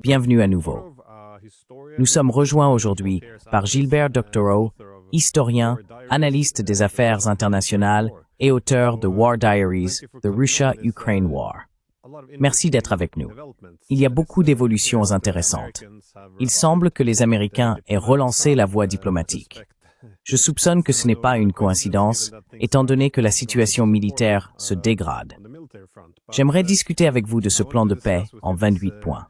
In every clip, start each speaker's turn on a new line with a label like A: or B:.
A: Bienvenue à nouveau. Nous sommes rejoints aujourd'hui par Gilbert Doctorow, historien, analyste des affaires internationales et auteur de War Diaries, The Russia-Ukraine War. Merci d'être avec nous. Il y a beaucoup d'évolutions intéressantes. Il semble que les Américains aient relancé la voie diplomatique. Je soupçonne que ce n'est pas une coïncidence, étant donné que la situation militaire se dégrade. J'aimerais discuter avec vous de ce plan de paix en 28 points.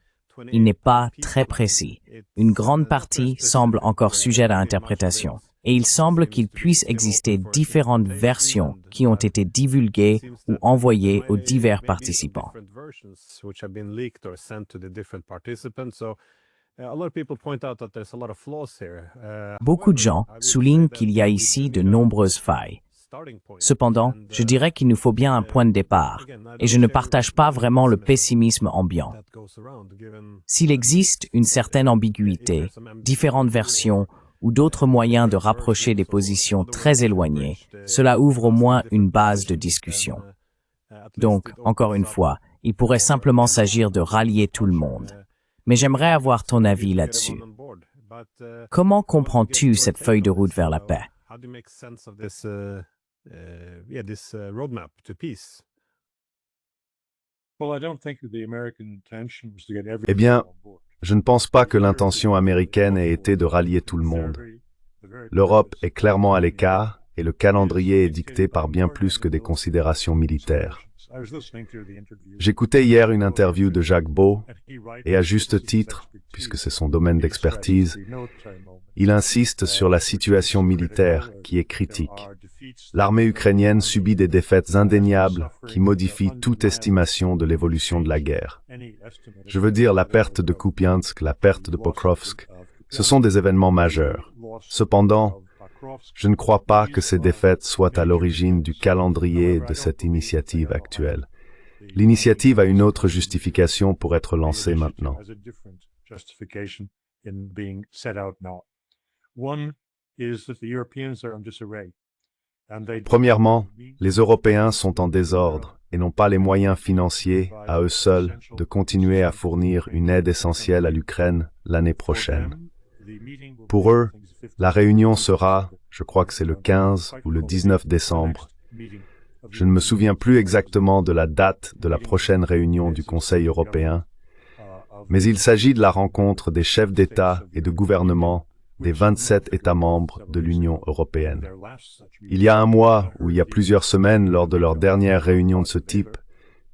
A: Il n'est pas très précis. Une grande partie semble encore sujette à interprétation, et il semble qu'il puisse exister différentes versions qui ont été divulguées ou envoyées aux divers participants. Beaucoup de gens soulignent qu'il y a ici de nombreuses failles. Cependant, je dirais qu'il nous faut bien un point de départ, et je ne partage pas vraiment le pessimisme ambiant. S'il existe une certaine ambiguïté, différentes versions ou d'autres moyens de rapprocher des positions très éloignées, cela ouvre au moins une base de discussion. Donc, encore une fois, il pourrait simplement s'agir de rallier tout le monde. Mais j'aimerais avoir ton avis là-dessus. Comment comprends-tu cette feuille de route vers la paix?
B: Eh bien, je ne pense pas que l'intention américaine ait été de rallier tout le monde. L'Europe est clairement à l'écart et le calendrier est dicté par bien plus que des considérations militaires. J'écoutais hier une interview de Jacques Beau, et à juste titre, puisque c'est son domaine d'expertise, il insiste sur la situation militaire qui est critique. L'armée ukrainienne subit des défaites indéniables qui modifient toute estimation de l'évolution de la guerre. Je veux dire la perte de Kupiansk, la perte de Pokrovsk, ce sont des événements majeurs. Cependant, je ne crois pas que ces défaites soient à l'origine du calendrier de cette initiative actuelle. L'initiative a une autre justification pour être lancée maintenant. Premièrement, les Européens sont en désordre et n'ont pas les moyens financiers, à eux seuls, de continuer à fournir une aide essentielle à l'Ukraine l'année prochaine. Pour eux, la réunion sera, je crois que c'est le 15 ou le 19 décembre. Je ne me souviens plus exactement de la date de la prochaine réunion du Conseil européen, mais il s'agit de la rencontre des chefs d'État et de gouvernement des 27 États membres de l'Union européenne. Il y a un mois, ou il y a plusieurs semaines, lors de leur dernière réunion de ce type,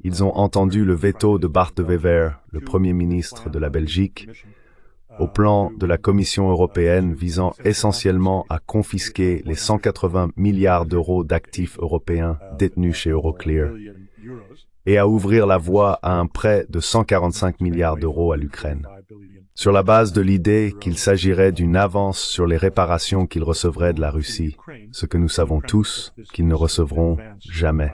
B: ils ont entendu le veto de Bart de Wever, le Premier ministre de la Belgique, au plan de la Commission européenne visant essentiellement à confisquer les 180 milliards d'euros d'actifs européens détenus chez Euroclear et à ouvrir la voie à un prêt de 145 milliards d'euros à l'Ukraine, sur la base de l'idée qu'il s'agirait d'une avance sur les réparations qu'ils recevraient de la Russie, ce que nous savons tous qu'ils ne recevront jamais.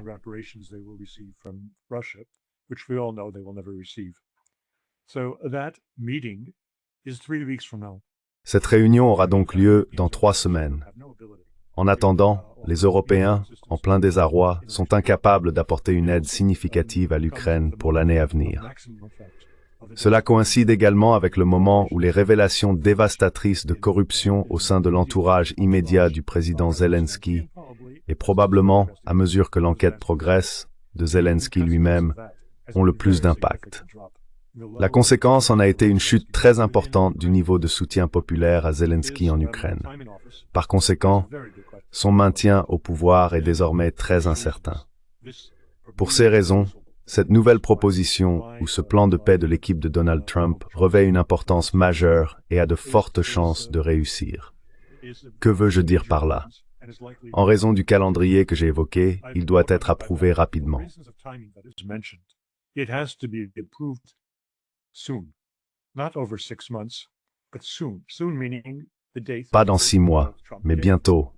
B: Cette réunion aura donc lieu dans 3 semaines. En attendant, les Européens, en plein désarroi, sont incapables d'apporter une aide significative à l'Ukraine pour l'année à venir. Cela coïncide également avec le moment où les révélations dévastatrices de corruption au sein de l'entourage immédiat du président Zelensky, et probablement, à mesure que l'enquête progresse, de Zelensky lui-même, ont le plus d'impact. La conséquence en a été une chute très importante du niveau de soutien populaire à Zelensky en Ukraine. Par conséquent, son maintien au pouvoir est désormais très incertain. Pour ces raisons, cette nouvelle proposition ou ce plan de paix de l'équipe de Donald Trump revêt une importance majeure et a de fortes chances de réussir. Que veux-je dire par là? En raison du calendrier que j'ai évoqué, il doit être approuvé rapidement. Pas dans 6 mois, mais bientôt,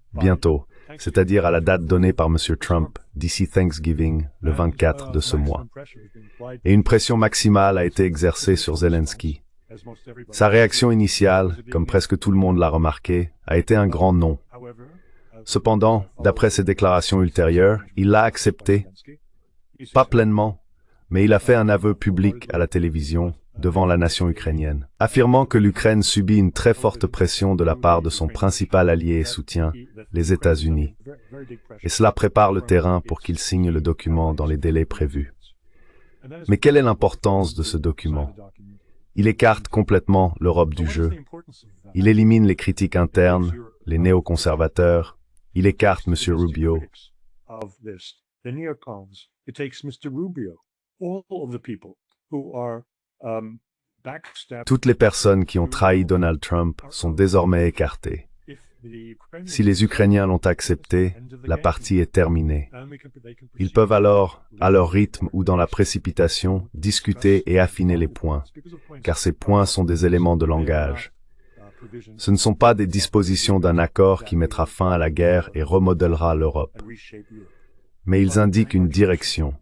B: c'est-à-dire à la date donnée par M. Trump, d'ici Thanksgiving, le 24 de ce mois. Et une pression maximale a été exercée sur Zelensky. Sa réaction initiale, comme presque tout le monde l'a remarqué, a été un grand non. Cependant, d'après ses déclarations ultérieures, il l'a accepté, pas pleinement, mais il a fait un aveu public à la télévision devant la nation ukrainienne, affirmant que l'Ukraine subit une très forte pression de la part de son principal allié et soutien, les États-Unis. Et cela prépare le terrain pour qu'il signe le document dans les délais prévus. Mais quelle est l'importance de ce document? Il écarte complètement l'Europe du jeu. Il élimine les critiques internes, les néoconservateurs. Il écarte M. Rubio. Toutes les personnes qui ont trahi Donald Trump sont désormais écartées. Si les Ukrainiens l'ont accepté, la partie est terminée. Ils peuvent alors, à leur rythme ou dans la précipitation, discuter et affiner les points, car ces points sont des éléments de langage. Ce ne sont pas des dispositions d'un accord qui mettra fin à la guerre et remodèlera l'Europe. Mais ils indiquent une direction,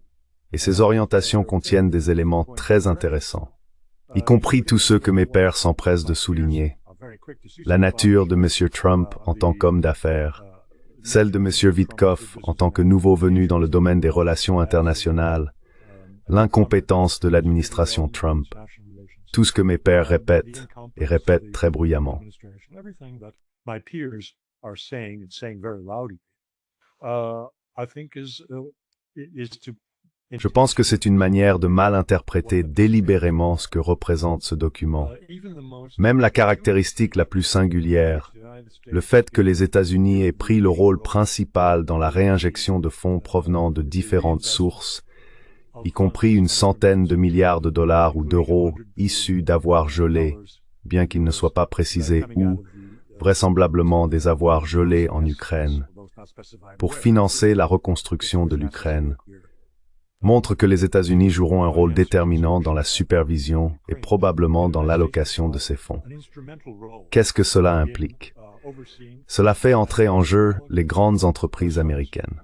B: et ces orientations contiennent des éléments très intéressants, y compris tous ceux que mes pairs s'empressent de souligner. La nature de M. Trump en tant qu'homme d'affaires, celle de M. Witkoff en tant que nouveau venu dans le domaine des relations internationales, l'incompétence de l'administration Trump, tout ce que mes pairs répètent, et répètent très bruyamment. Je pense que c'est une manière de mal interpréter délibérément ce que représente ce document. Même la caractéristique la plus singulière, le fait que les États-Unis aient pris le rôle principal dans la réinjection de fonds provenant de différentes sources, y compris une centaine de milliards de dollars ou d'euros issus d'avoirs gelés, bien qu'il ne soit pas précisé où, vraisemblablement des avoirs gelés en Ukraine, pour financer la reconstruction de l'Ukraine, montre que les États-Unis joueront un rôle déterminant dans la supervision et probablement dans l'allocation de ces fonds. Qu'est-ce que cela implique? Cela fait entrer en jeu les grandes entreprises américaines.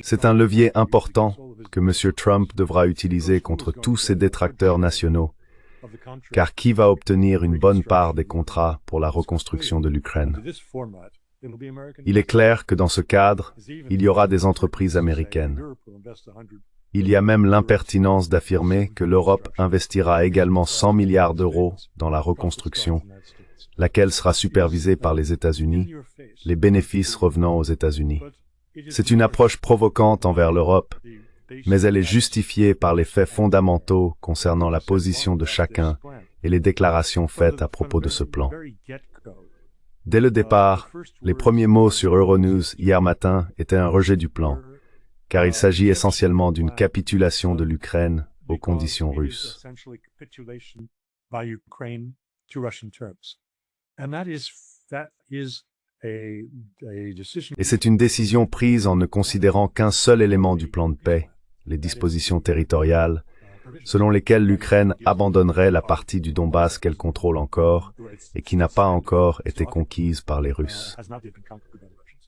B: C'est un levier important que M. Trump devra utiliser contre tous ses détracteurs nationaux, car qui va obtenir une bonne part des contrats pour la reconstruction de l'Ukraine? Il est clair que dans ce cadre, il y aura des entreprises américaines. Il y a même l'impertinence d'affirmer que l'Europe investira également 100 milliards d'euros dans la reconstruction, laquelle sera supervisée par les États-Unis, les bénéfices revenant aux États-Unis. C'est une approche provocante envers l'Europe, mais elle est justifiée par les faits fondamentaux concernant la position de chacun et les déclarations faites à propos de ce plan. Dès le départ, les premiers mots sur Euronews hier matin étaient un rejet du plan, car il s'agit essentiellement d'une capitulation de l'Ukraine aux conditions russes. Et c'est une décision prise en ne considérant qu'un seul élément du plan de paix, les dispositions territoriales, selon lesquelles l'Ukraine abandonnerait la partie du Donbass qu'elle contrôle encore et qui n'a pas encore été conquise par les Russes.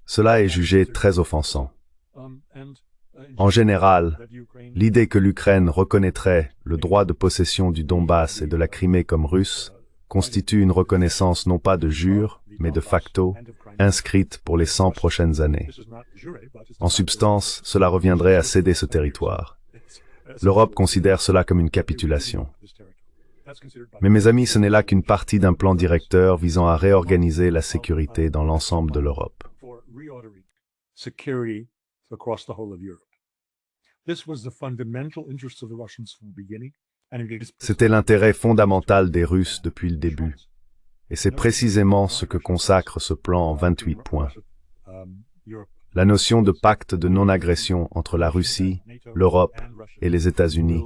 B: Cela est jugé très offensant. En général, l'idée que l'Ukraine reconnaîtrait le droit de possession du Donbass et de la Crimée comme russe constitue une reconnaissance non pas de jure, mais de facto, inscrite pour les 100 prochaines années. En substance, cela reviendrait à céder ce territoire. L'Europe considère cela comme une capitulation. Mais mes amis, ce n'est là qu'une partie d'un plan directeur visant à réorganiser la sécurité dans l'ensemble de l'Europe. C'était l'intérêt fondamental des Russes depuis le début. Et c'est précisément ce que consacre ce plan en 28 points. La notion de pacte de non-agression entre la Russie, l'Europe et les États-Unis,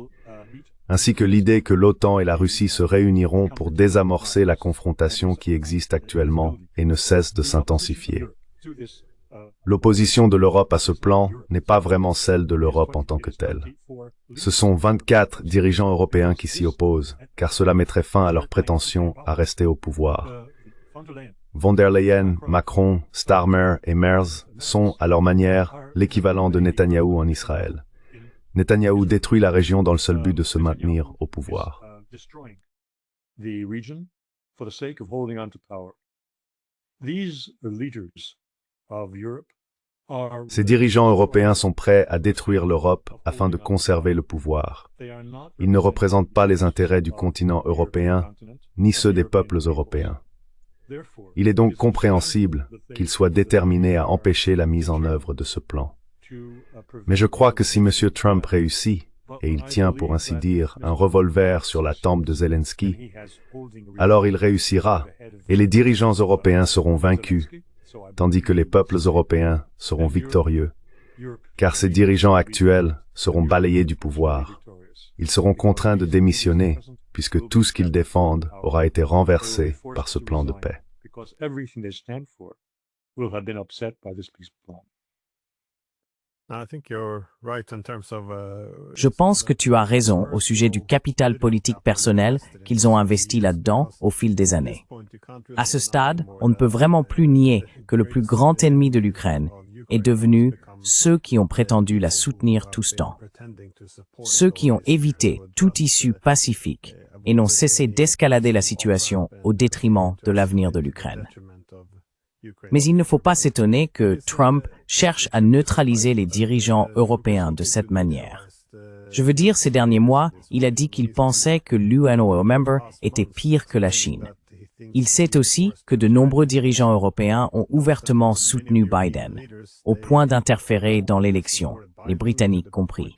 B: ainsi que l'idée que l'OTAN et la Russie se réuniront pour désamorcer la confrontation qui existe actuellement et ne cesse de s'intensifier. L'opposition de l'Europe à ce plan n'est pas vraiment celle de l'Europe en tant que telle. Ce sont 24 dirigeants européens qui s'y opposent, car cela mettrait fin à leurs prétentions à rester au pouvoir. Von der Leyen, Macron, Starmer et Merz sont, à leur manière, l'équivalent de Netanyahou en Israël. Netanyahou détruit la région dans le seul but de se maintenir au pouvoir. Ces dirigeants européens sont prêts à détruire l'Europe afin de conserver le pouvoir. Ils ne représentent pas les intérêts du continent européen, ni ceux des peuples européens. Il est donc compréhensible qu'ils soient déterminés à empêcher la mise en œuvre de ce plan. Mais je crois que si M. Trump réussit, et il tient, pour ainsi dire, un revolver sur la tempe de Zelensky, alors il réussira, et les dirigeants européens seront vaincus, tandis que les peuples européens seront victorieux, car ces dirigeants actuels seront balayés du pouvoir. Ils seront contraints de démissionner, puisque tout ce qu'ils défendent aura été renversé par ce plan de paix.
A: Je pense que tu as raison au sujet du capital politique personnel qu'ils ont investi là-dedans au fil des années. À ce stade, on ne peut vraiment plus nier que le plus grand ennemi de l'Ukraine est devenu ceux qui ont prétendu la soutenir tout ce temps. Ceux qui ont évité toute issue pacifique et n'ont cessé d'escalader la situation au détriment de l'avenir de l'Ukraine. Mais il ne faut pas s'étonner que Trump cherche à neutraliser les dirigeants européens de cette manière. Je veux dire, ces derniers mois, il a dit qu'il pensait que l'UNO member était pire que la Chine. Il sait aussi que de nombreux dirigeants européens ont ouvertement soutenu Biden, au point d'interférer dans l'élection, les Britanniques compris.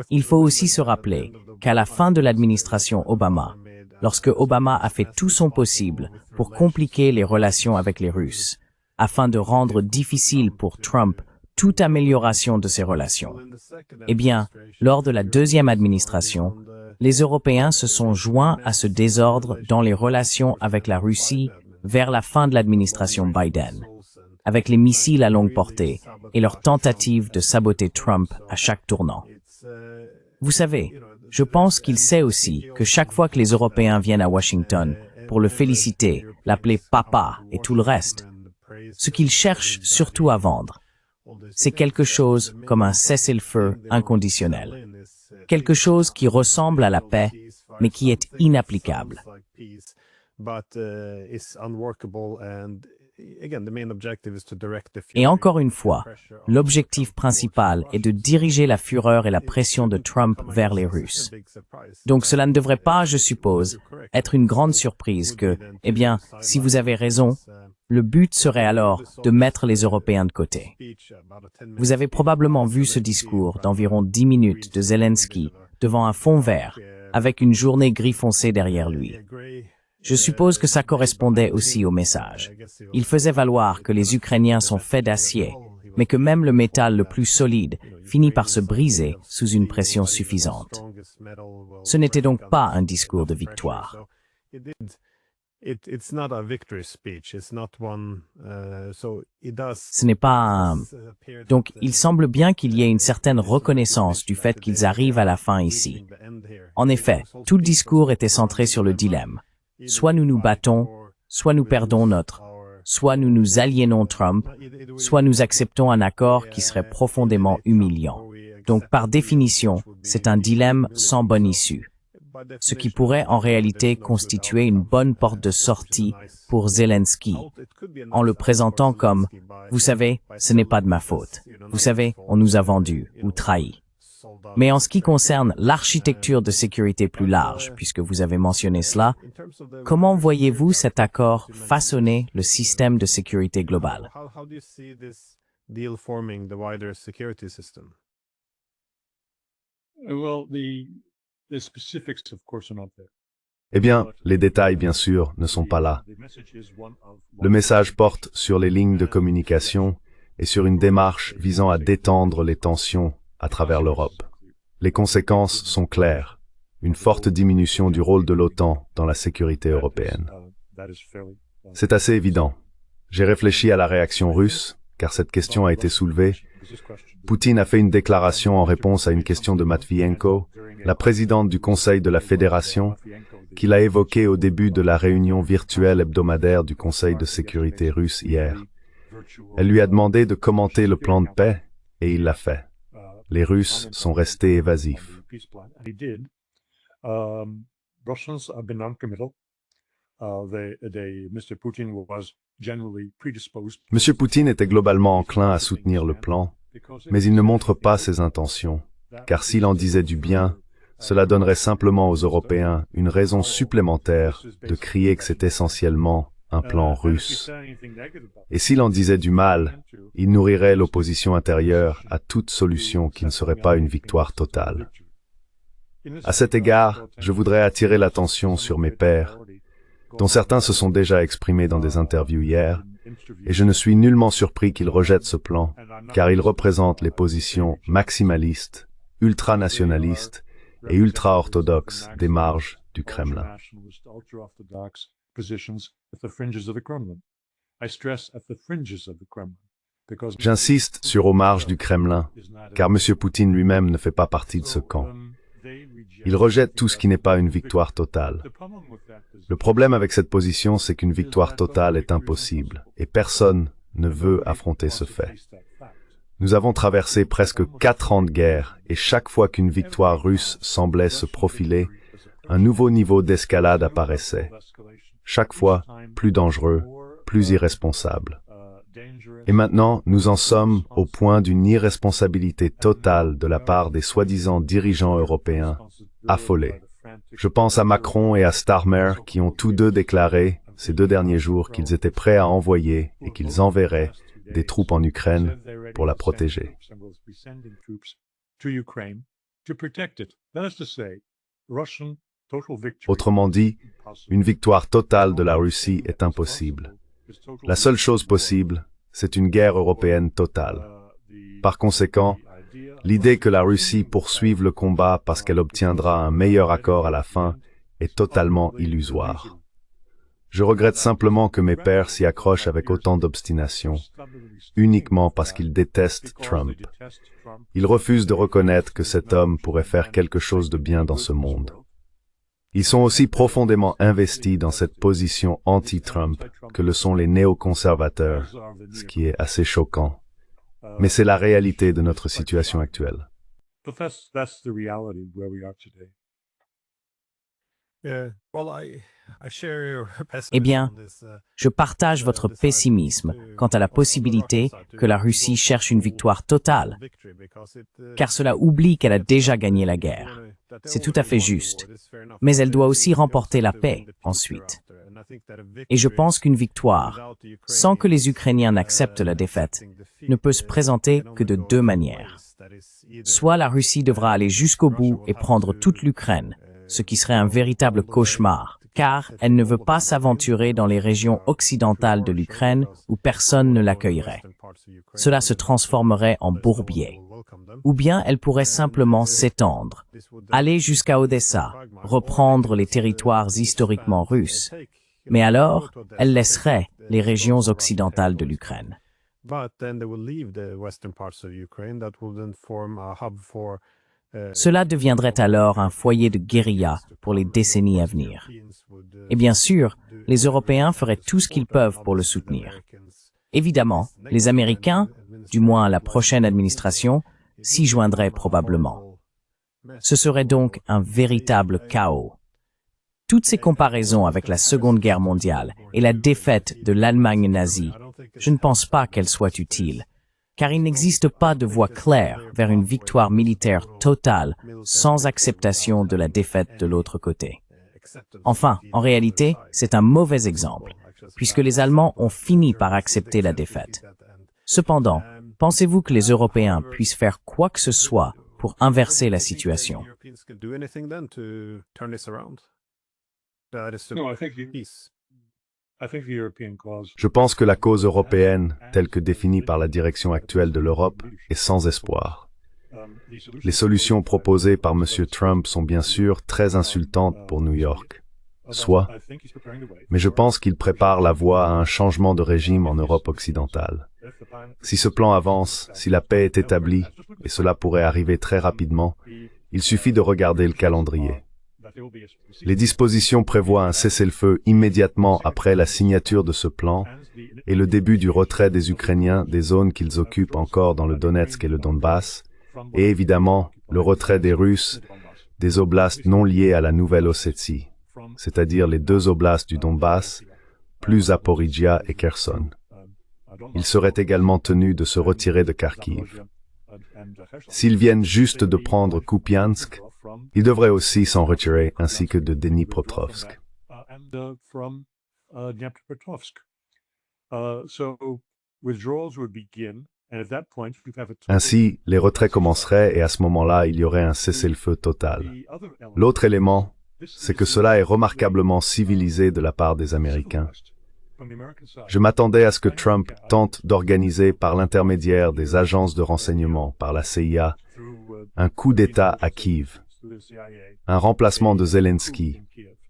A: Il faut aussi se rappeler qu'à la fin de l'administration Obama, lorsque Obama a fait tout son possible pour compliquer les relations avec les Russes, afin de rendre difficile pour Trump toute amélioration de ces relations, eh bien, lors de la deuxième administration, les Européens se sont joints à ce désordre dans les relations avec la Russie vers la fin de l'administration Biden, avec les missiles à longue portée et leur tentative de saboter Trump à chaque tournant. Vous savez, je pense qu'il sait aussi que chaque fois que les Européens viennent à Washington pour le féliciter, l'appeler papa et tout le reste, ce qu'ils cherchent surtout à vendre, c'est quelque chose comme un cessez-le-feu inconditionnel. Quelque chose qui ressemble à la paix, mais qui est inapplicable. Et encore une fois, l'objectif principal est de diriger la fureur et la pression de Trump vers les Russes. Donc cela ne devrait pas, je suppose, être une grande surprise que, eh bien, si vous avez raison, le but serait alors de mettre les Européens de côté. Vous avez probablement vu ce discours d'environ 10 minutes de Zelensky devant un fond vert, avec une journée gris foncé derrière lui. Je suppose que ça correspondait aussi au message. Il faisait valoir que les Ukrainiens sont faits d'acier, mais que même le métal le plus solide finit par se briser sous une pression suffisante. Ce n'était donc pas un discours de victoire. Ce n'est pas un... Donc, il semble bien qu'il y ait une certaine reconnaissance du fait qu'ils arrivent à la fin ici. En effet, tout le discours était centré sur le dilemme. Soit nous nous battons, soit nous perdons soit nous nous aliénons Trump, soit nous acceptons un accord qui serait profondément humiliant. Donc, par définition, c'est un dilemme sans bonne issue. Ce qui pourrait en réalité constituer une bonne porte de sortie pour Zelensky, en le présentant comme « Vous savez, ce n'est pas de ma faute. Vous savez, on nous a vendus ou trahis. » Mais en ce qui concerne l'architecture de sécurité plus large, puisque vous avez mentionné cela, comment voyez-vous cet accord façonner le système de sécurité global?
B: Eh bien, les détails, bien sûr, ne sont pas là. Le message porte sur les lignes de communication et sur une démarche visant à détendre les tensions à travers l'Europe. Les conséquences sont claires. Une forte diminution du rôle de l'OTAN dans la sécurité européenne. C'est assez évident. J'ai réfléchi à la réaction russe, car cette question a été soulevée. Poutine a fait une déclaration en réponse à une question de Matvienko, la présidente du Conseil de la Fédération, qu'il a évoquée au début de la réunion virtuelle hebdomadaire du Conseil de sécurité russe hier. Elle lui a demandé de commenter le plan de paix, et il l'a fait. Les Russes sont restés évasifs.
C: Russians have been non-committal. Mr. Putin was generally predisposed.
B: M. Poutine était globalement enclin à soutenir le plan, mais il ne montre pas ses intentions, car s'il en disait du bien, cela donnerait simplement aux Européens une raison supplémentaire de crier que c'est essentiellement un plan russe. Et s'il en disait du mal, il nourrirait l'opposition intérieure à toute solution qui ne serait pas une victoire totale. À cet égard, je voudrais attirer l'attention sur mes pairs, dont certains se sont déjà exprimés dans des interviews hier, et je ne suis nullement surpris qu'ils rejettent ce plan, car il représente les positions maximalistes, ultranationalistes et ultra-orthodoxes des marges du Kremlin. J'insiste sur aux marges du Kremlin, car M. Poutine lui-même ne fait pas partie de ce camp. Il rejette tout ce qui n'est pas une victoire totale. Le problème avec cette position, c'est qu'une victoire totale est impossible, et personne ne veut affronter ce fait. Nous avons traversé presque 4 ans de guerre, et chaque fois qu'une victoire russe semblait se profiler, un nouveau niveau d'escalade apparaissait. Chaque fois, plus dangereux, plus irresponsable. Et maintenant, nous en sommes au point d'une irresponsabilité totale de la part des soi-disant dirigeants européens, affolés. Je pense à Macron et à Starmer qui ont tous deux déclaré, ces 2 derniers jours, qu'ils étaient prêts à envoyer et qu'ils enverraient des troupes en Ukraine pour la protéger. Autrement dit, une victoire totale de la Russie est impossible. La seule chose possible, c'est une guerre européenne totale. Par conséquent, l'idée que la Russie poursuive le combat parce qu'elle obtiendra un meilleur accord à la fin est totalement illusoire. Je regrette simplement que mes pairs s'y accrochent avec autant d'obstination, uniquement parce qu'ils détestent Trump. Ils refusent de reconnaître que cet homme pourrait faire quelque chose de bien dans ce monde. Ils sont aussi profondément investis dans cette position anti-Trump que le sont les néoconservateurs, ce qui est assez choquant. Mais c'est la réalité de notre situation actuelle.
A: Eh bien, je partage votre pessimisme quant à la possibilité que la Russie cherche une victoire totale, car cela oublie qu'elle a déjà gagné la guerre. C'est tout à fait juste. Mais elle doit aussi remporter la paix ensuite. Et je pense qu'une victoire, sans que les Ukrainiens n'acceptent la défaite, ne peut se présenter que de 2 manières. Soit la Russie devra aller jusqu'au bout et prendre toute l'Ukraine, ce qui serait un véritable cauchemar, car elle ne veut pas s'aventurer dans les régions occidentales de l'Ukraine où personne ne l'accueillerait. Cela se transformerait en bourbier. Ou bien elle pourrait simplement s'étendre, aller jusqu'à Odessa, reprendre les territoires historiquement russes. Mais alors, elle laisserait les régions occidentales de l'Ukraine. Cela deviendrait alors un foyer de guérilla pour les décennies à venir. Et bien sûr, les Européens feraient tout ce qu'ils peuvent pour le soutenir. Évidemment, les Américains, du moins la prochaine administration, s'y joindraient probablement. Ce serait donc un véritable chaos. Toutes ces comparaisons avec la Seconde Guerre mondiale et la défaite de l'Allemagne nazie, je ne pense pas qu'elles soient utiles, car il n'existe pas de voie claire vers une victoire militaire totale sans acceptation de la défaite de l'autre côté. Enfin, en réalité, c'est un mauvais exemple, puisque les Allemands ont fini par accepter la défaite. Cependant, pensez-vous que les Européens puissent faire quoi que ce soit pour inverser la situation?
B: Je pense que la cause européenne, telle que définie par la direction actuelle de l'Europe, est sans espoir. Les solutions proposées par M. Trump sont bien sûr très insultantes pour New York. Mais je pense qu'il prépare la voie à un changement de régime en Europe occidentale. Si ce plan avance, si la paix est établie, et cela pourrait arriver très rapidement, il suffit de regarder le calendrier. Les dispositions prévoient un cessez-le-feu immédiatement après la signature de ce plan et le début du retrait des Ukrainiens des zones qu'ils occupent encore dans le Donetsk et le Donbass, et évidemment le retrait des Russes des oblasts non liés à la Nouvelle-Ossétie, c'est-à-dire les deux oblasts du Donbass, plus Zaporizhia et Kherson. Ils seraient également tenus de se retirer de Kharkiv. S'ils viennent juste de prendre Kupiansk, ils devraient aussi s'en retirer, ainsi que de Dnipropetrovsk. Ainsi, les retraits commenceraient et à ce moment-là, il y aurait un cessez-le-feu total. L'autre élément, c'est que cela est remarquablement civilisé de la part des Américains. Je m'attendais à ce que Trump tente d'organiser par l'intermédiaire des agences de renseignement, par la CIA, un coup d'État à Kiev, un remplacement de Zelensky,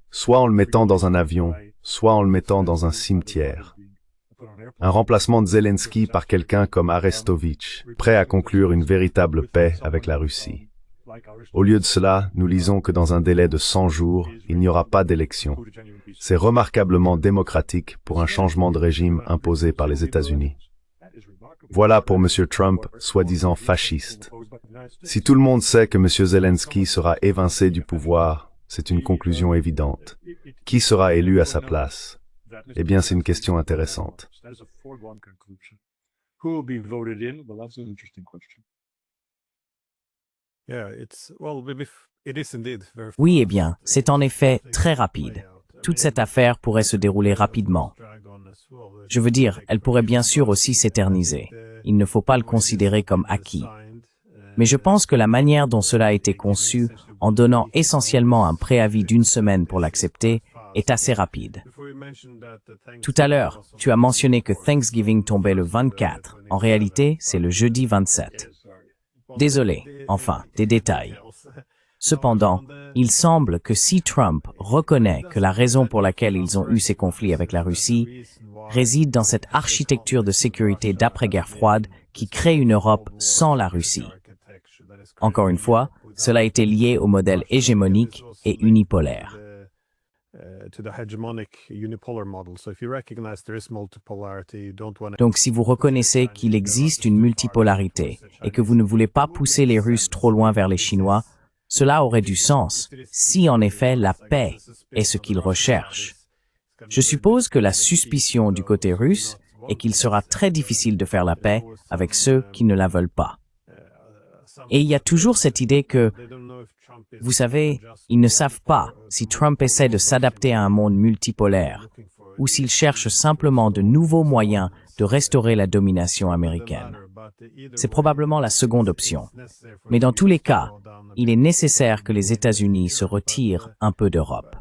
B: soit en le mettant dans un avion, soit en le mettant dans un cimetière. Un remplacement de Zelensky par quelqu'un comme Arestovitch, prêt à conclure une véritable paix avec la Russie. Au lieu de cela, nous lisons que dans un délai de 100 jours, il n'y aura pas d'élection. C'est remarquablement démocratique pour un changement de régime imposé par les États-Unis. Voilà pour M. Trump, soi-disant fasciste. Si tout le monde sait que M. Zelensky sera évincé du pouvoir, c'est une conclusion évidente. Qui sera élu à sa place? Eh bien, c'est une question intéressante.
A: Oui, eh bien, c'est en effet très rapide. Toute cette affaire pourrait se dérouler rapidement. Je veux dire, elle pourrait bien sûr aussi s'éterniser. Il ne faut pas le considérer comme acquis. Mais je pense que la manière dont cela a été conçu, en donnant essentiellement un préavis d'1 semaine pour l'accepter, est assez rapide. Tout à l'heure, tu as mentionné que Thanksgiving tombait le 24. En réalité, c'est le jeudi 27. Désolé, enfin, des détails. Cependant, il semble que si Trump reconnaît que la raison pour laquelle ils ont eu ces conflits avec la Russie réside dans cette architecture de sécurité d'après-guerre froide qui crée une Europe sans la Russie. Encore une fois, cela était lié au modèle hégémonique et unipolaire. Donc si vous reconnaissez qu'il existe une multipolarité et que vous ne voulez pas pousser les Russes trop loin vers les Chinois, cela aurait du sens si en effet la paix est ce qu'ils recherchent. Je suppose que la suspicion du côté russe est qu'il sera très difficile de faire la paix avec ceux qui ne la veulent pas. Et il y a toujours cette idée que, vous savez, ils ne savent pas si Trump essaie de s'adapter à un monde multipolaire ou s'il cherche simplement de nouveaux moyens de restaurer la domination américaine. C'est probablement la seconde option. Mais dans tous les cas, il est nécessaire que les États-Unis se retirent un peu d'Europe.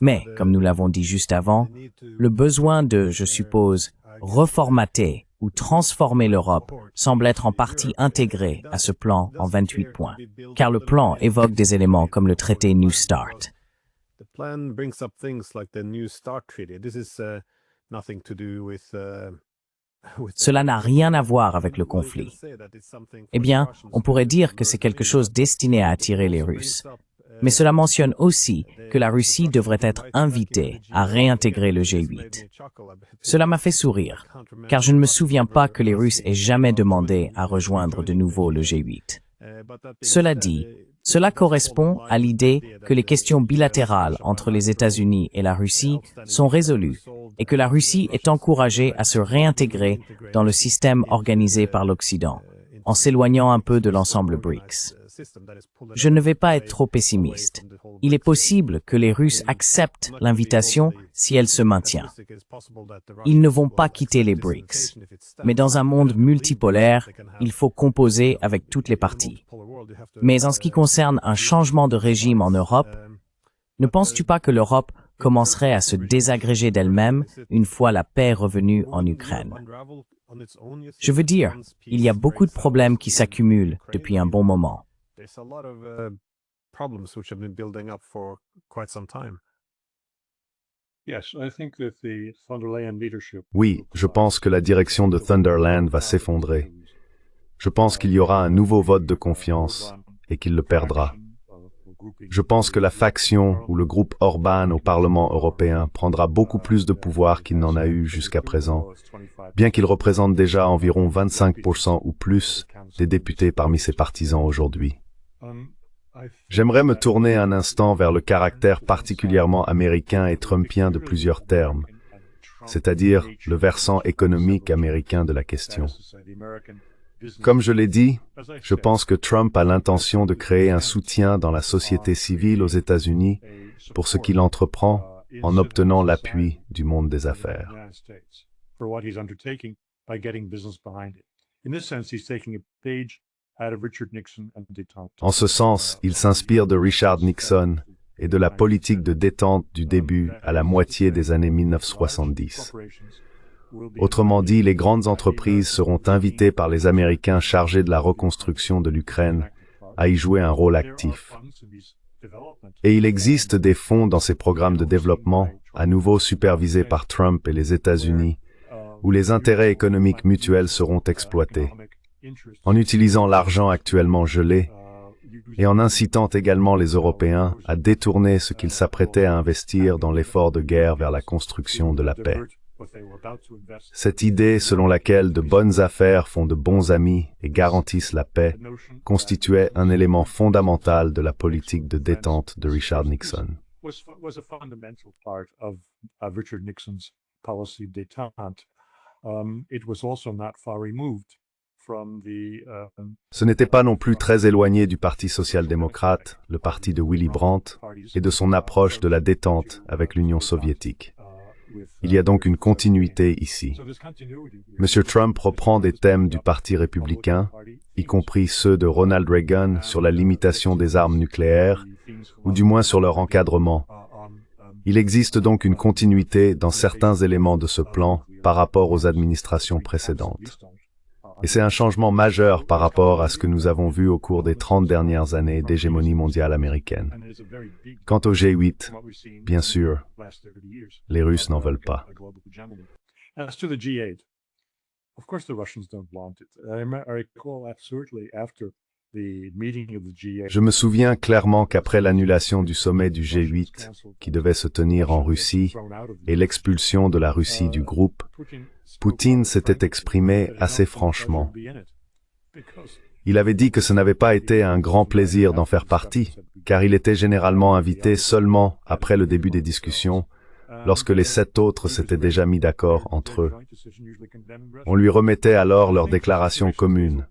A: Mais, comme nous l'avons dit juste avant, le besoin de, je suppose, reformater ou transformer l'Europe semble être en partie intégré à ce plan en 28 points, car le plan évoque des éléments comme le traité New START. Cela n'a rien à voir avec le conflit. Eh bien, on pourrait dire que c'est quelque chose destiné à attirer les Russes. Mais cela mentionne aussi que la Russie devrait être invitée à réintégrer le G8. Cela m'a fait sourire, car je ne me souviens pas que les Russes aient jamais demandé à rejoindre de nouveau le G8. Cela dit, cela correspond à l'idée que les questions bilatérales entre les États-Unis et la Russie sont résolues et que la Russie est encouragée à se réintégrer dans le système organisé par l'Occident, en s'éloignant un peu de l'ensemble BRICS. Je ne vais pas être trop pessimiste. Il est possible que les Russes acceptent l'invitation si elle se maintient. Ils ne vont pas quitter les BRICS. Mais dans un monde multipolaire, il faut composer avec toutes les parties. Mais en ce qui concerne un changement de régime en Europe, ne penses-tu pas que l'Europe commencerait à se désagréger d'elle-même une fois la paix revenue en Ukraine? Je veux dire, il y a beaucoup de problèmes qui s'accumulent depuis un bon moment.
B: Oui, je pense que la direction de Thunderland va s'effondrer. Je pense qu'il y aura un nouveau vote de confiance et qu'il le perdra. Je pense que la faction ou le groupe Orban au Parlement européen prendra beaucoup plus de pouvoir qu'il n'en a eu jusqu'à présent, bien qu'il représente déjà environ 25% ou plus des députés parmi ses partisans aujourd'hui. J'aimerais me tourner un instant vers le caractère particulièrement américain et trumpien de plusieurs termes, c'est-à-dire le versant économique américain de la question. Comme je l'ai dit, je pense que Trump a l'intention de créer un soutien dans la société civile aux États-Unis pour ce qu'il entreprend en obtenant l'appui du monde des affaires. En ce sens, il s'inspire de Richard Nixon et de la politique de détente du début à la moitié des années 1970. Autrement dit, les grandes entreprises seront invitées par les Américains chargés de la reconstruction de l'Ukraine à y jouer un rôle actif. Et il existe des fonds dans ces programmes de développement, à nouveau supervisés par Trump et les États-Unis, où les intérêts économiques mutuels seront exploités, en utilisant l'argent actuellement gelé et en incitant également les Européens à détourner ce qu'ils s'apprêtaient à investir dans l'effort de guerre vers la construction de la paix. Cette idée selon laquelle de bonnes affaires font de bons amis et garantissent la paix constituait un élément fondamental de la politique de détente de Richard Nixon. Ce n'était pas non plus très éloigné du Parti social-démocrate, le parti de Willy Brandt, et de son approche de la détente avec l'Union soviétique. Il y a donc une continuité ici. M. Trump reprend des thèmes du Parti républicain, y compris ceux de Ronald Reagan sur la limitation des armes nucléaires, ou du moins sur leur encadrement. Il existe donc une continuité dans certains éléments de ce plan par rapport aux administrations précédentes. Et c'est un changement majeur par rapport à ce que nous avons vu au cours des 30 dernières années d'hégémonie mondiale américaine. Quant au G8, bien sûr, les Russes n'en veulent pas. Je me souviens clairement qu'après l'annulation du sommet du G8, qui devait se tenir en Russie, et l'expulsion de la Russie du groupe, Poutine s'était exprimé assez franchement. Il avait dit que ce n'avait pas été un grand plaisir d'en faire partie, car il était généralement invité seulement après le début des discussions, lorsque les 7 autres s'étaient déjà mis d'accord entre eux. On lui remettait alors leur déclaration commune,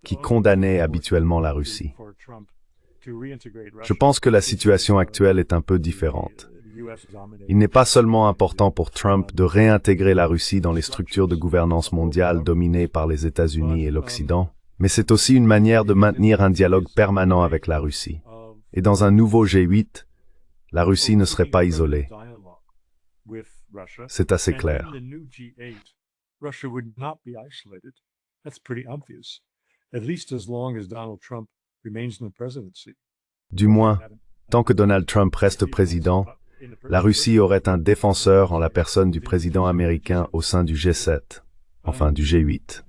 B: qui condamnait habituellement la Russie. Je pense que la situation actuelle est un peu différente. Il n'est pas seulement important pour Trump de réintégrer la Russie dans les structures de gouvernance mondiale dominées par les États-Unis et l'Occident, mais c'est aussi une manière de maintenir un dialogue permanent avec la Russie. Et dans un nouveau G8, la Russie ne serait pas isolée. C'est assez clair. Du moins, tant que Donald Trump reste président, la Russie aurait un défenseur en la personne du président américain au sein du G7, enfin du G8.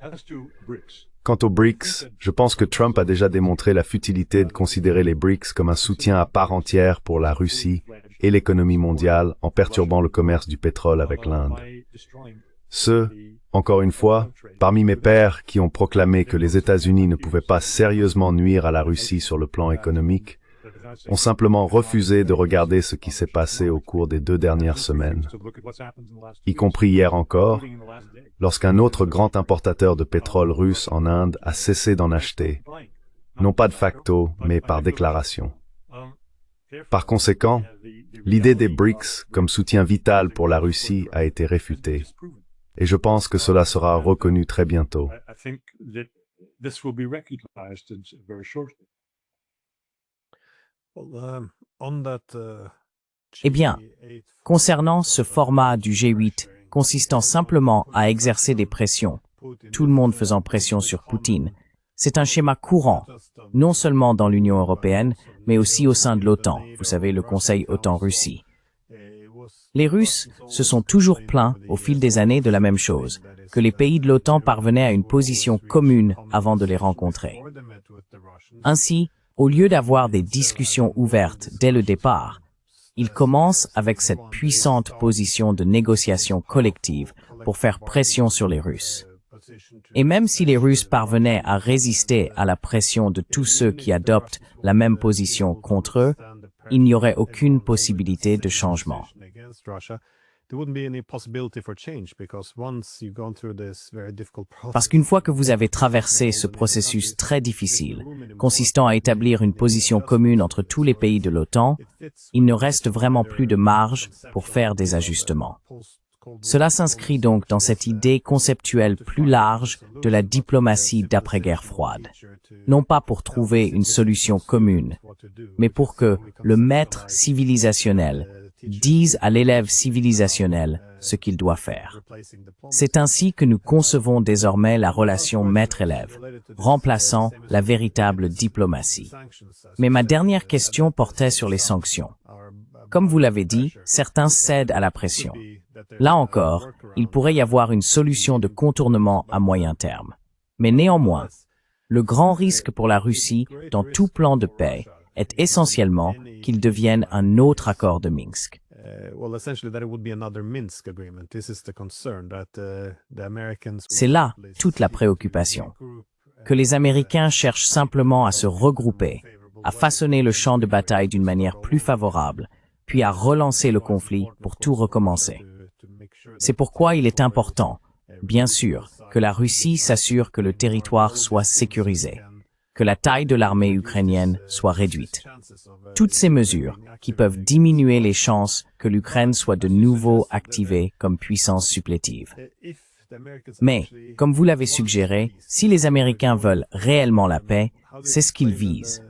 B: Quant aux BRICS, je pense que Trump a déjà démontré la futilité de considérer les BRICS comme un soutien à part entière pour la Russie et l'économie mondiale en perturbant le commerce du pétrole avec l'Inde. Ceux, encore une fois, parmi mes pairs qui ont proclamé que les États-Unis ne pouvaient pas sérieusement nuire à la Russie sur le plan économique, ont simplement refusé de regarder ce qui s'est passé au cours des 2 dernières semaines, y compris hier encore, lorsqu'un autre grand importateur de pétrole russe en Inde a cessé d'en acheter, non pas de facto, mais par déclaration. Par conséquent, l'idée des BRICS comme soutien vital pour la Russie a été réfutée, et je pense que cela sera reconnu très bientôt.
A: Eh bien, concernant ce format du G8, consistant simplement à exercer des pressions, tout le monde faisant pression sur Poutine, c'est un schéma courant, non seulement dans l'Union européenne, mais aussi au sein de l'OTAN, vous savez, le Conseil OTAN-Russie. Les Russes se sont toujours plaints au fil des années de la même chose, que les pays de l'OTAN parvenaient à une position commune avant de les rencontrer. Ainsi, au lieu d'avoir des discussions ouvertes dès le départ, ils commencent avec cette puissante position de négociation collective pour faire pression sur les Russes. Et même si les Russes parvenaient à résister à la pression de tous ceux qui adoptent la même position contre eux, il n'y aurait aucune possibilité de changement. Parce qu'une fois que vous avez traversé ce processus très difficile, consistant à établir une position commune entre tous les pays de l'OTAN, il ne reste vraiment plus de marge pour faire des ajustements. Cela s'inscrit donc dans cette idée conceptuelle plus large de la diplomatie d'après-guerre froide. Non pas pour trouver une solution commune, mais pour que le maître civilisationnel dise à l'élève civilisationnel ce qu'il doit faire. C'est ainsi que nous concevons désormais la relation maître-élève, remplaçant la véritable diplomatie. Mais ma dernière question portait sur les sanctions. Comme vous l'avez dit, certains cèdent à la pression. Là encore, il pourrait y avoir une solution de contournement à moyen terme. Mais néanmoins, le grand risque pour la Russie dans tout plan de paix est essentiellement qu'il devienne un autre accord de Minsk. C'est là toute la préoccupation. Que les Américains cherchent simplement à se regrouper, à façonner le champ de bataille d'une manière plus favorable, puis à relancer le conflit pour tout recommencer. C'est pourquoi il est important, bien sûr, que la Russie s'assure que le territoire soit sécurisé, que la taille de l'armée ukrainienne soit réduite. Toutes ces mesures qui peuvent diminuer les chances que l'Ukraine soit de nouveau activée comme puissance supplétive. Mais, comme vous l'avez suggéré, si les Américains veulent réellement la paix, c'est ce qu'ils visent.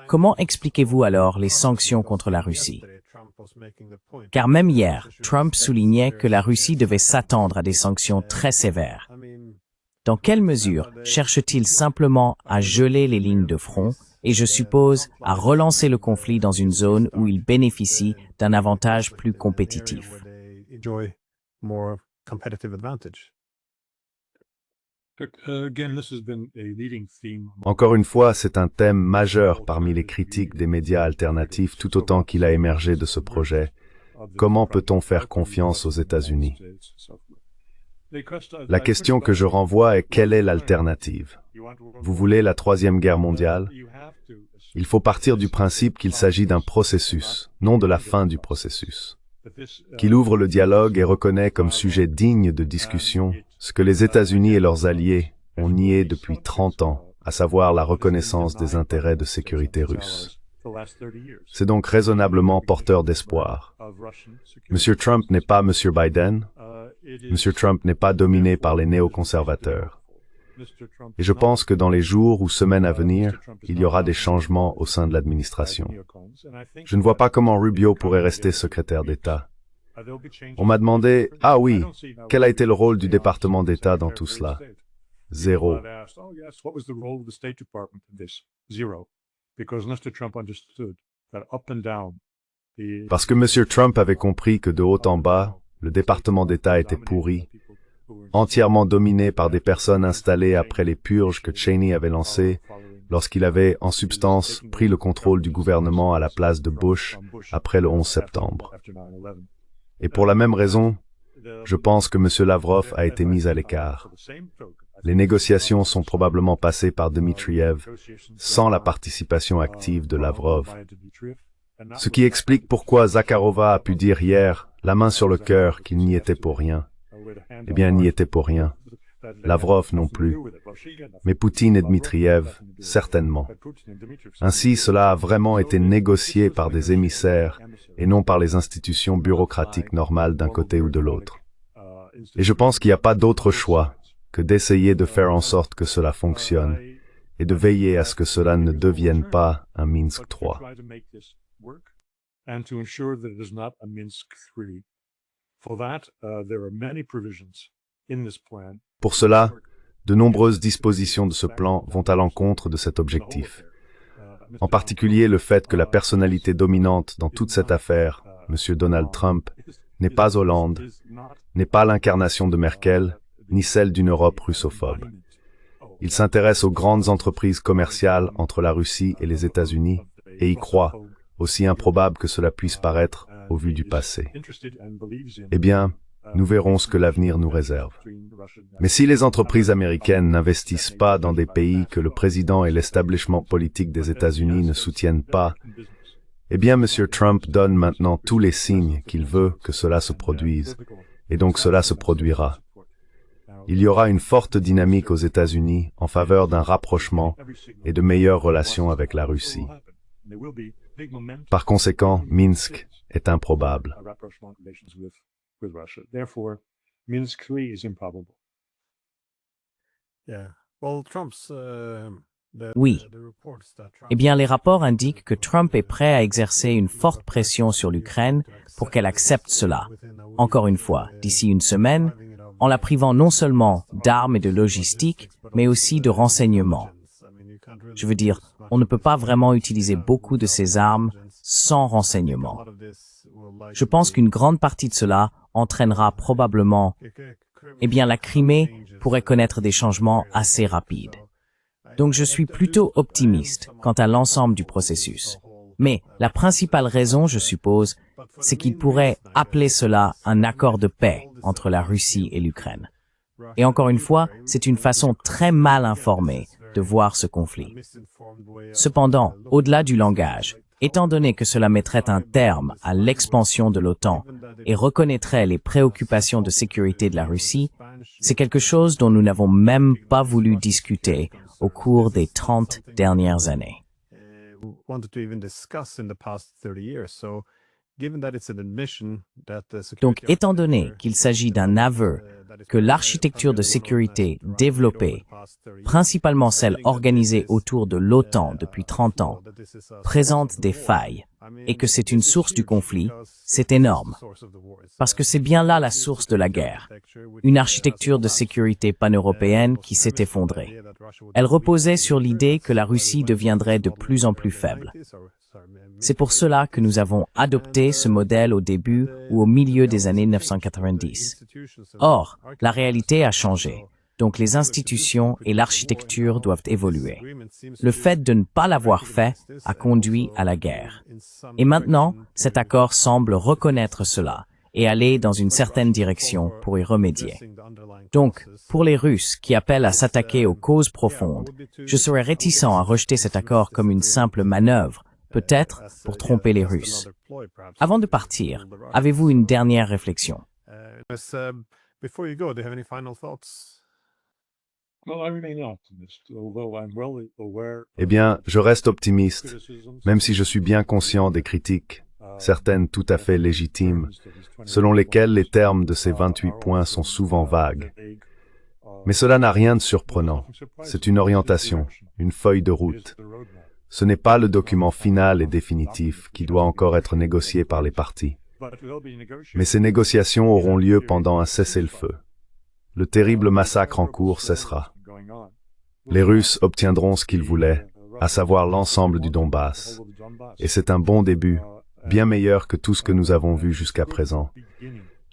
A: Comment expliquez-vous alors les sanctions contre la Russie? Car même hier, Trump soulignait que la Russie devait s'attendre à des sanctions très sévères. Dans quelle mesure cherche-t-il simplement à geler les lignes de front et, je suppose, à relancer le conflit dans une zone où il bénéficie d'un avantage plus compétitif?
B: Encore une fois, c'est un thème majeur parmi les critiques des médias alternatifs tout autant qu'il a émergé de ce projet. Comment peut-on faire confiance aux États-Unis? La question que je renvoie est quelle est l'alternative? Vous voulez la Troisième Guerre mondiale? Il faut partir du principe qu'il s'agit d'un processus, non de la fin du processus. Qu'il ouvre le dialogue et reconnaît comme sujet digne de discussion ce que les États-Unis et leurs alliés ont nié depuis 30 ans, à savoir la reconnaissance des intérêts de sécurité russes. C'est donc raisonnablement porteur d'espoir. M. Trump n'est pas M. Biden. M. Trump n'est pas dominé par les néoconservateurs. Et je pense que dans les jours ou semaines à venir, il y aura des changements au sein de l'administration. Je ne vois pas comment Rubio pourrait rester secrétaire d'État. On m'a demandé, ah oui, quel a été le rôle du département d'État dans tout cela? Zéro. Parce que M. Trump avait compris que de haut en bas, le département d'État était pourri, entièrement dominé par des personnes installées après les purges que Cheney avait lancées lorsqu'il avait, en substance, pris le contrôle du gouvernement à la place de Bush après le 11 septembre. Et pour la même raison, je pense que M. Lavrov a été mis à l'écart. Les négociations sont probablement passées par Dmitriev sans la participation active de Lavrov. Ce qui explique pourquoi Zakharova a pu dire hier, la main sur le cœur, qu'il n'y était pour rien. Eh bien, il n'y était pour rien. Lavrov non plus. Mais Poutine et Dmitriev, certainement. Ainsi, cela a vraiment été négocié par des émissaires et non par les institutions bureaucratiques normales d'un côté ou de l'autre. Et je pense qu'il n'y a pas d'autre choix que d'essayer de faire en sorte que cela fonctionne et de veiller à ce que cela ne devienne pas un Minsk III. Pour cela, de nombreuses dispositions de ce plan vont à l'encontre de cet objectif. En particulier le fait que la personnalité dominante dans toute cette affaire, M. Donald Trump, n'est pas Hollande, n'est pas l'incarnation de Merkel, ni celle d'une Europe russophobe. Il s'intéresse aux grandes entreprises commerciales entre la Russie et les États-Unis et y croit, aussi improbable que cela puisse paraître au vu du passé. Eh bien, Nous verrons ce que l'avenir nous réserve. Mais si les entreprises américaines n'investissent pas dans des pays que le président et l'establishment politique des États-Unis ne soutiennent pas, eh bien, M. Trump donne maintenant tous les signes qu'il veut que cela se produise, et donc cela se produira. Il y aura une forte dynamique aux États-Unis en faveur d'un rapprochement et de meilleures relations avec la Russie. Par conséquent, Minsk est improbable.
A: Oui. Eh bien, les rapports indiquent que Trump est prêt à exercer une forte pression sur l'Ukraine pour qu'elle accepte cela. Encore une fois, d'ici une semaine, en la privant non seulement d'armes et de logistique, mais aussi de renseignements. Je veux dire, on ne peut pas vraiment utiliser beaucoup de ces armes sans renseignements. Je pense qu'une grande partie de cela entraînera probablement, eh bien, la Crimée pourrait connaître des changements assez rapides. Donc je suis plutôt optimiste quant à l'ensemble du processus. Mais la principale raison, je suppose, c'est qu'il pourrait appeler cela un accord de paix entre la Russie et l'Ukraine. Et encore une fois, c'est une façon très mal informée de voir ce conflit. Cependant, au-delà du langage, étant donné que cela mettrait un terme à l'expansion de l'OTAN et reconnaîtrait les préoccupations de sécurité de la Russie, c'est quelque chose dont nous n'avons même pas voulu discuter au cours des 30 dernières années. Donc, étant donné qu'il s'agit d'un aveu que l'architecture de sécurité développée, principalement celle organisée autour de l'OTAN depuis 30 ans, présente des failles et que c'est une source du conflit, c'est énorme. Parce que c'est bien là la source de la guerre. Une architecture de sécurité pan-européenne qui s'est effondrée. Elle reposait sur l'idée que la Russie deviendrait de plus en plus faible. C'est pour cela que nous avons adopté ce modèle au début ou au milieu des années 1990. Or, la réalité a changé, donc les institutions et l'architecture doivent évoluer. Le fait de ne pas l'avoir fait a conduit à la guerre. Et maintenant, cet accord semble reconnaître cela et aller dans une certaine direction pour y remédier. Donc, pour les Russes qui appellent à s'attaquer aux causes profondes, je serais réticent à rejeter cet accord comme une simple manœuvre, peut-être pour tromper les Russes. Avant de partir, avez-vous une dernière réflexion?
B: Eh bien, je reste optimiste, même si je suis bien conscient des critiques, certaines tout à fait légitimes, selon lesquelles les termes de ces 28 points sont souvent vagues. Mais cela n'a rien de surprenant. C'est une orientation, une feuille de route. Ce n'est pas le document final et définitif qui doit encore être négocié par les parties. Mais ces négociations auront lieu pendant un cessez-le-feu. Le terrible massacre en cours cessera. Les Russes obtiendront ce qu'ils voulaient, à savoir l'ensemble du Donbass. Et c'est un bon début, bien meilleur que tout ce que nous avons vu jusqu'à présent.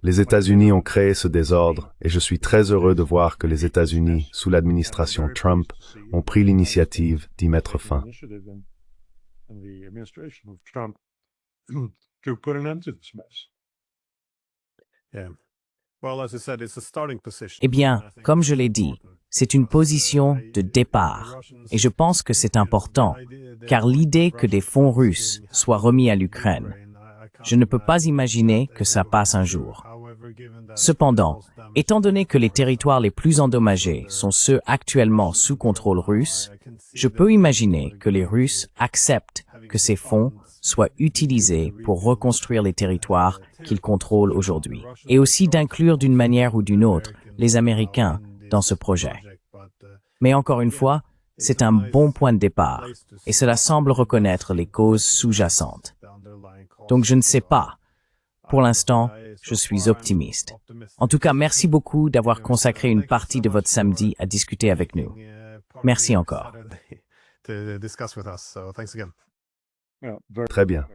B: Les États-Unis ont créé ce désordre et je suis très heureux de voir que les États-Unis, sous l'administration Trump, ont pris l'initiative d'y mettre fin.
A: Eh bien, comme je l'ai dit, c'est une position de départ. Et je pense que c'est important, car l'idée que des fonds russes soient remis à l'Ukraine, je ne peux pas imaginer que ça passe un jour. Cependant, étant donné que les territoires les plus endommagés sont ceux actuellement sous contrôle russe, je peux imaginer que les Russes acceptent que ces fonds soient utilisés pour reconstruire les territoires qu'ils contrôlent aujourd'hui, et aussi d'inclure d'une manière ou d'une autre les Américains dans ce projet. Mais encore une fois, c'est un bon point de départ, et cela semble reconnaître les causes sous-jacentes. Donc je ne sais pas. Pour l'instant, je suis optimiste. En tout cas, merci beaucoup d'avoir consacré une partie de votre samedi à discuter avec nous. Merci encore.
B: Très bien.